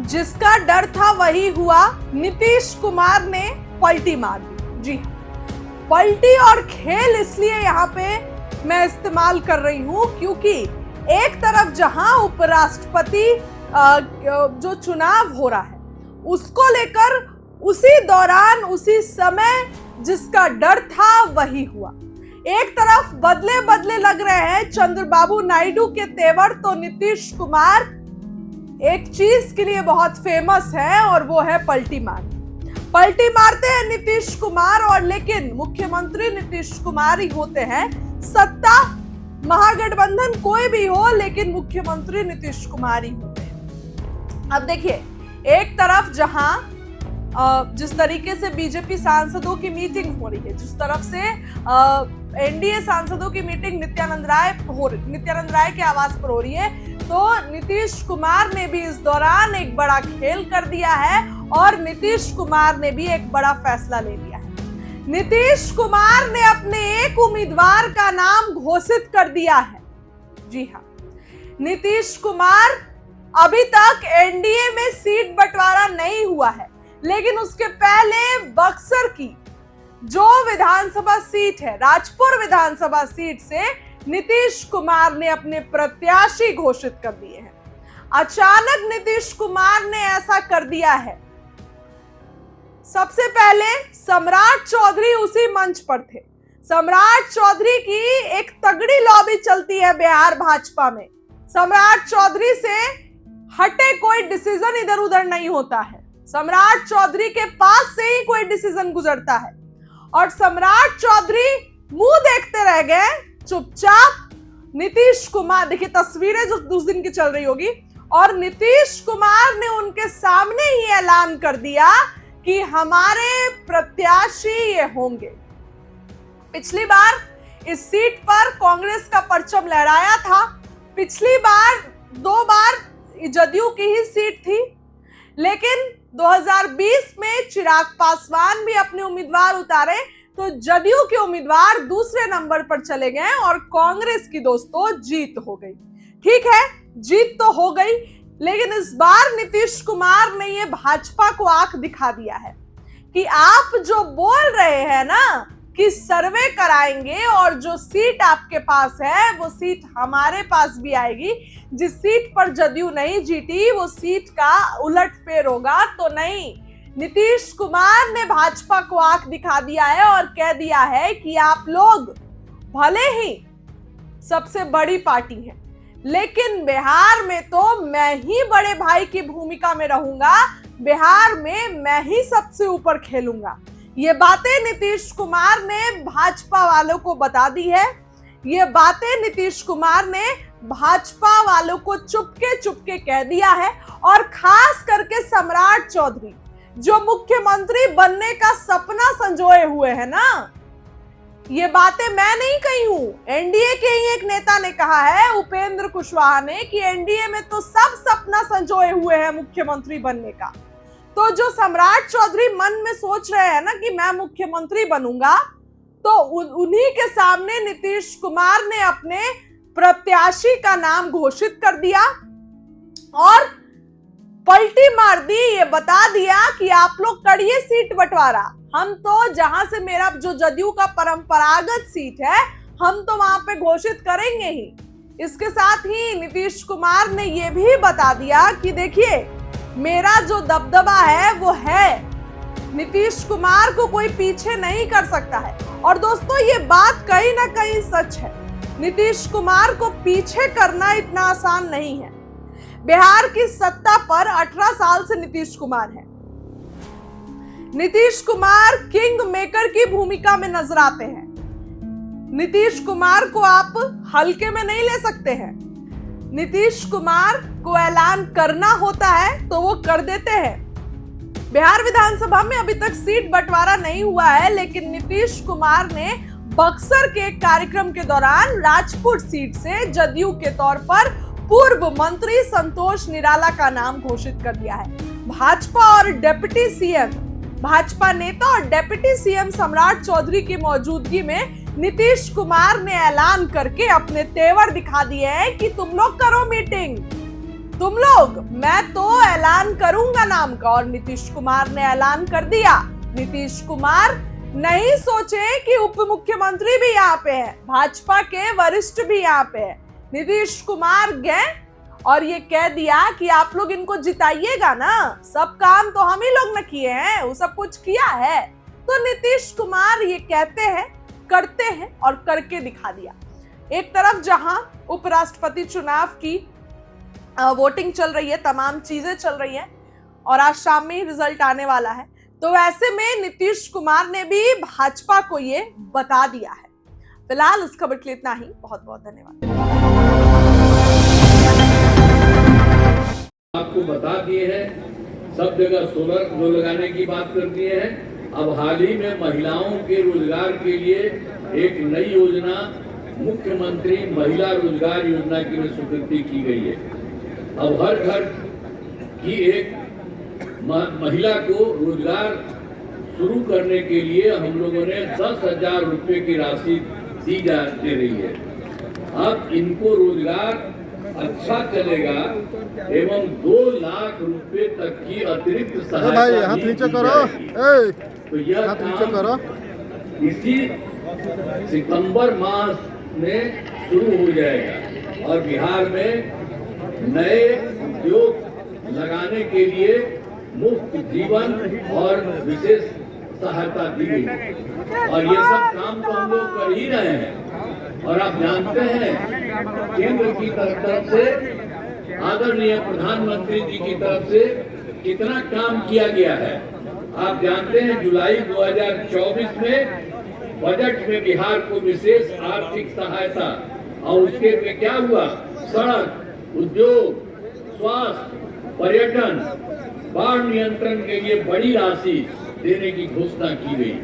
जिसका डर था वही हुआ। नीतीश कुमार ने पलटी मार दी। जी, पलटी और खेल इसलिए यहाँ पे मैं इस्तेमाल कर रही हूं क्योंकि एक तरफ जहां उपराष्ट्रपति जो चुनाव हो रहा है उसको लेकर उसी दौरान उसी समय जिसका डर था वही हुआ। एक तरफ बदले बदले लग रहे हैं चंद्रबाबू नायडू के तेवर, तो नीतीश कुमार एक चीज के लिए बहुत फेमस है और वो है पलटी मार। पलटी मारते हैं नीतीश कुमार, और लेकिन मुख्यमंत्री नीतीश कुमार ही होते हैं। सत्ता महागठबंधन कोई भी हो, लेकिन मुख्यमंत्री नीतीश कुमार ही होते हैं। अब देखिए, एक तरफ जहां जिस तरीके से बीजेपी सांसदों की मीटिंग हो रही है, जिस तरफ से एनडीए सांसदों की मीटिंग नित्यानंद राय के आवास पर हो रही है, तो नीतीश कुमार ने भी इस दौरान एक बड़ा खेल कर दिया है और नीतीश कुमार ने भी एक बड़ा फैसला ले लिया है। नीतीश कुमार ने अपने एक उम्मीदवार का नाम घोषित कर दिया है। जी हाँ, नीतीश कुमार अभी तक एनडीए में सीट बंटवारा नहीं हुआ है, लेकिन उसके पहले बक्सर की जो विधानसभा सीट है, राजपुर विधानसभा सीट से नीतीश कुमार ने अपने प्रत्याशी घोषित कर दिए हैं। अचानक नीतीश कुमार ने ऐसा कर दिया है। सबसे पहले सम्राट चौधरी उसी मंच पर थे। सम्राट चौधरी की एक तगड़ी लॉबी चलती है बिहार भाजपा में। सम्राट चौधरी से हटे कोई डिसीजन इधर उधर नहीं होता है। सम्राट चौधरी के पास से ही कोई डिसीजन गुजरता है, और सम्राट चौधरी मुंह देखते रह गए चुपचाप। नीतीश कुमार, देखिए तस्वीरें जो उस दिन की चल रही होगी, और नीतीश कुमार ने उनके सामने ही ऐलान कर दिया कि हमारे प्रत्याशी ये होंगे। पिछली बार इस सीट पर कांग्रेस का परचम लहराया था। पिछली बार 2 बार जदयू की ही सीट थी, लेकिन 2020 में चिराग पासवान भी अपने उम्मीदवार उतारे तो जदयू के उम्मीदवार दूसरे नंबर पर चले गए और कांग्रेस की दोस्तों जीत हो गई। ठीक है, जीत तो हो गई, लेकिन इस बार नीतीश कुमार ने ये भाजपा को आंख दिखा दिया है कि आप जो बोल रहे हैं ना कि सर्वे कराएंगे और जो सीट आपके पास है वो सीट हमारे पास भी आएगी। जिस सीट पर जदयू नहीं जीती वो सीट का उलटफेर होगा, तो नहीं। नीतीश कुमार ने भाजपा को आंख दिखा दिया है और कह दिया है कि आप लोग भले ही सबसे बड़ी पार्टी हैं, लेकिन बिहार में तो मैं ही बड़े भाई की भूमिका में रहूंगा। बिहार में मैं ही सबसे ऊपर खेलूंगा। ये बातें नीतीश कुमार ने भाजपा वालों को बता दी है। ये बातें नीतीश कुमार ने भाजपा वालों को चुपके चुपके कह दिया है, और खास करके सम्राट चौधरी जो मुख्यमंत्री बनने का सपना संजोए हुए है ना, ये बातें मैं नहीं कही हूं, एनडीए के ही एक नेता ने कहा है, उपेंद्र कुशवाहा ने, कि एनडीए में तो सब सपना संजोए हुए हैं मुख्यमंत्री बनने का। तो जो सम्राट चौधरी मन में सोच रहे हैं ना कि मैं मुख्यमंत्री बनूंगा, तो उन्हीं के सामने नीतीश कुमार ने अपने प्रत्याशी का नाम घोषित कर दिया और पलटी मार दी। ये बता दिया कि आप लोग करिए सीट बंटवारा, हम तो जहां से मेरा जो जदयू का परंपरागत सीट है हम तो वहां पे घोषित करेंगे ही। इसके साथ ही नीतीश कुमार ने ये भी बता दिया कि देखिए मेरा जो दबदबा है वो है, नीतीश कुमार को कोई पीछे नहीं कर सकता है। और दोस्तों ये बात कहीं ना कहीं सच है, नीतीश कुमार को पीछे करना इतना आसान नहीं है। बिहार की सत्ता पर 18 साल से नीतीश कुमार है। नीतीश कुमार किंग मेकर की भूमिका में नजर आते हैं। नीतीश कुमार को आप हल्के में नहीं ले सकते हैं। नीतीश कुमार को ऐलान करना होता है तो वो कर देते हैं। बिहार विधानसभा में अभी तक सीट बंटवारा नहीं हुआ है, लेकिन नीतीश कुमार ने बक्सर के कार्यक्रम के दौरान राजपुर सीट से जदयू के तौर पर पूर्व मंत्री संतोष निराला का नाम घोषित कर दिया है। भाजपा और डिप्टी सीएम, भाजपा नेता और डिप्टी सीएम सम्राट चौधरी की मौजूदगी में नीतीश कुमार ने ऐलान करके अपने तेवर दिखा दिए हैं कि तुम लोग करो मीटिंग, तुम लोग, मैं तो ऐलान करूंगा नाम का। और नीतीश कुमार ने ऐलान कर दिया। नीतीश कुमार नहीं सोचे कि उप मुख्यमंत्री भी यहाँ पे है, भाजपा के वरिष्ठ भी यहाँ पे है। नीतीश कुमार गए और ये कह दिया कि आप लोग इनको जिताइएगा ना, सब काम तो हम ही लोग न किए हैं, वो सब कुछ किया है। तो नीतीश कुमार ये कहते हैं, करते हैं और करके दिखा दिया। एक तरफ जहां उपराष्ट्रपति चुनाव की वोटिंग चल रही है, तमाम चीजें चल रही हैं और आज शाम में ही रिजल्ट आने वाला है, तो वैसे में नीतीश कुमार ने भी भाजपा को ये बता दिया है। फिलहाल इस खबर के लिए इतना ही। बहुत बहुत धन्यवाद। आपको बता दिए हैं, सब जगह सोलर जो लगाने की बात कर दिए हैं। अब हाल ही में महिलाओं के रोजगार के लिए एक नई योजना मुख्यमंत्री महिला रोजगार योजना की भी स्वीकृति की गई है। अब हर घर की एक महिला को रोजगार शुरू करने के लिए हम लोगों ने 10,000 रुपए की राशि दे रही है। अब इनको रोजगार अच्छा चलेगा एवं 2 लाख रुपए तक की अतिरिक्त सहायता दी जाएगी। तो यह काम इसी सितंबर मास में शुरू हो जाएगा और बिहार में नए उद्योग लगाने के लिए मुफ्त जीवन और विशेष सहायता दी गई और ये सब काम तो हम लोग कर ही रहे हैं। और आप जानते हैं केंद्र की तरफ से, आदरणीय प्रधानमंत्री जी की तरफ से कितना काम किया गया है। आप जानते हैं जुलाई 2024 में बजट में बिहार को विशेष आर्थिक सहायता और उसके में क्या हुआ, सड़क, उद्योग, स्वास्थ्य, पर्यटन, बाढ़ नियंत्रण के लिए बड़ी राशि देने की घोषणा की गई।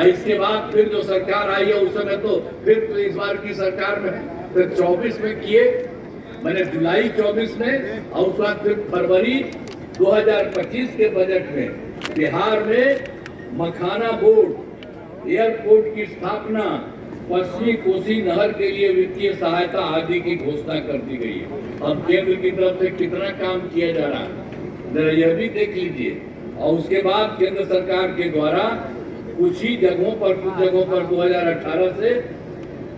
इसके बाद फिर जो सरकार आई है उस समय तो फिर तो इस बार की सरकार में फिर 24 में किए, मैंने जुलाई 24 में और उसके बाद फिर फरवरी 2025 के बजट में बिहार में मखाना बोर्ड, एयरपोर्ट की स्थापना, पश्चिमी कोसी नहर के लिए वित्तीय सहायता आदि की घोषणा कर दी गई है। अब केंद्र की तरफ से कितना काम किया जा रहा है जरा यह भी देख लीजिए। और उसके बाद केंद्र सरकार के द्वारा कुछ जगहों पर 2018 से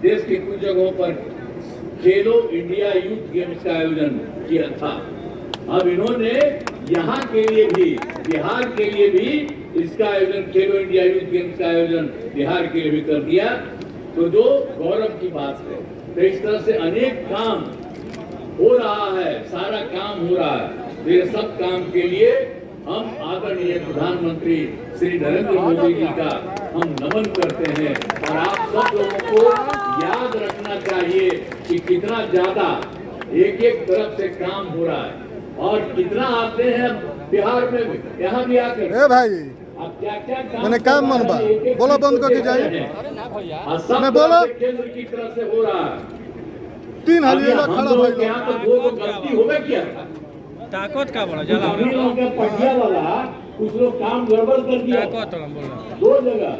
देश के कुछ जगहों पर खेलो इंडिया यूथ गेम्स का आयोजन किया था। अब इन्होंने यहाँ के लिए भी, बिहार के लिए भी इसका आयोजन, खेलो इंडिया यूथ गेम्स का आयोजन बिहार के लिए भी कर दिया, तो जो गौरव की बात है। तो इस तरह से अनेक काम हो रहा है, सारा काम हो रहा है। तो ये सब काम के लिए हम आदरणीय प्रधानमंत्री श्री नरेंद्र मोदी जी का हम नमन करते हैं। और आप सब लोगों को याद रखना चाहिए कि कितना ज्यादा एक एक तरफ से काम हो रहा है और कितना आते हैं बिहार में भी, यहाँ भी आकर भाई अब क्या मैंने काम मनवा बोला बंद करके जाए मैं बोला केंद्र की तरफ से हो रहा है। 3 हालिया खड़ा भाई यहाँ पर वो गलती हो गई क्या ताकत का बड़ा जला पटिया वाला कुछ लोग काम गड़बड़ कर दिया, 2 जगह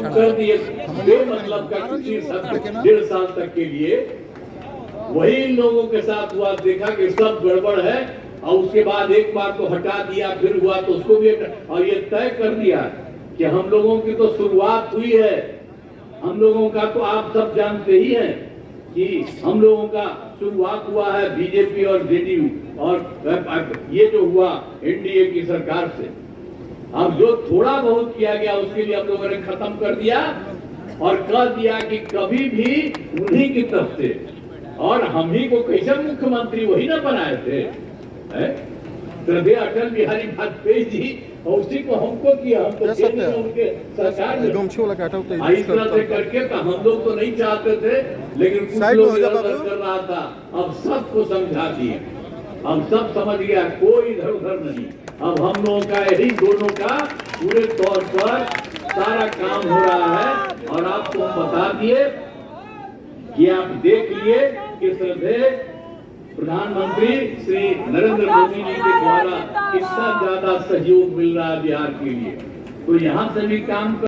कर दिए मतलब का 1.5 साल तक के लिए। वही इन लोगों के साथ हुआ, देखा कि सब गड़बड़ है और उसके बाद एक बार तो हटा दिया, फिर हुआ तो उसको भी, और ये तय कर दिया कि हम लोगों की तो शुरुआत हुई है। हम लोगों का तो आप सब जानते ही हैं कि हम लोगों का शुरुआत हुआ है बीजेपी और जेडीयू और ये जो हुआ एनडीए की सरकार से। अब जो थोड़ा बहुत किया गया उसके लिए हम लोगों ने खत्म कर दिया और कह दिया कि कभी भी उन्हीं की तरफ से, और हम ही को कैसे मुख्यमंत्री वही ना बनाए थे, श्रद्धेय अटल बिहारी वाजपेयी जी, और उसी को हमको किया, हम तो उनके सरकार में इस तरह से करके तो हम लोग तो नहीं चाहते थे, लेकिन कुछ लोग कर रहा था। अब सबको समझा दिए, अब सब समझ गया, कोई इधर उधर नहीं। अब हम लोगों का यही दोनों का पूरे तौर पर सारा काम हो रहा है और आपको हम बता दिए कि आप देख लिए कि श्रद्धेय प्रधानमंत्री श्री नरेंद्र मोदी जी के द्वारा कितना ज्यादा सहयोग मिल रहा है बिहार के लिए। तो यहाँ से भी काम